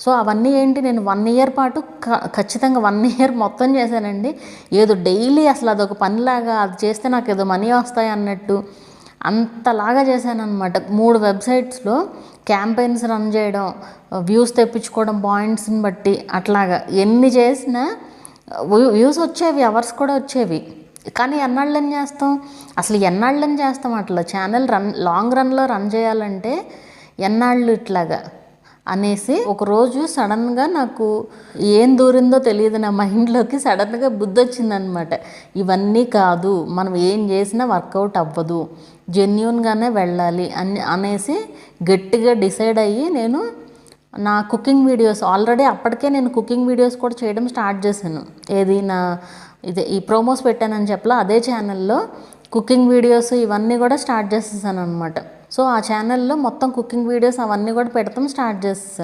So అవన్నీ ఏంటి, నేను 1 ఇయర్ పాటు ఖచ్చితంగా 1 ఇయర్ మొత్తం చేశానండి. ఏదో డైలీ అసలు అదొక పనిలాగా, అది చేస్తే నాకు ఏదో మనీ వస్తాయి అన్నట్టు అంతలాగా చేశానన్నమాట. 3 వెబ్సైట్స్లో క్యాంపెయిన్స్ రన్ చేయడం, వ్యూస్ తెప్పించుకోవడం పాయింట్స్ని బట్టి, అట్లాగా ఎన్ని చేసినా వ్యూస్ వచ్చేవి, అవర్స్ కూడా వచ్చేవి. కానీ ఎన్నాళ్ళని చేస్తాం, అసలు ఎన్నాళ్ళని చేస్తాం అట్లా ఛానల్ లాంగ్ రన్లో రన్ చేయాలంటే ఎన్నాళ్ళు ఇట్లాగా అనేసి ఒకరోజు సడన్గా నాకు ఏం దూరిందో తెలియదు, నా మైండ్లోకి సడన్గా బుద్ధి వచ్చిందనమాట. ఇవన్నీ కాదు, మనం ఏం చేసినా వర్కౌట్ అవ్వదు, జెన్యూన్గానే వెళ్ళాలి అనేసి గట్టిగా డిసైడ్ అయ్యి నేను నా కుకింగ్ వీడియోస్ ఆల్రెడీ అప్పటికే నేను కుకింగ్ వీడియోస్ కూడా చేయడం స్టార్ట్ చేశాను. ఏది ఈ ప్రోమోస్ పెట్టానని చెప్పలా, అదే ఛానల్లో కుకింగ్ వీడియోస్ ఇవన్నీ కూడా స్టార్ట్ చేసేసాను అనమాట. సో ఆ ఛానల్లో మొత్తం కుకింగ్ వీడియోస్ అవన్నీ కూడా పెడతాం స్టార్ట్ చేసేసాను.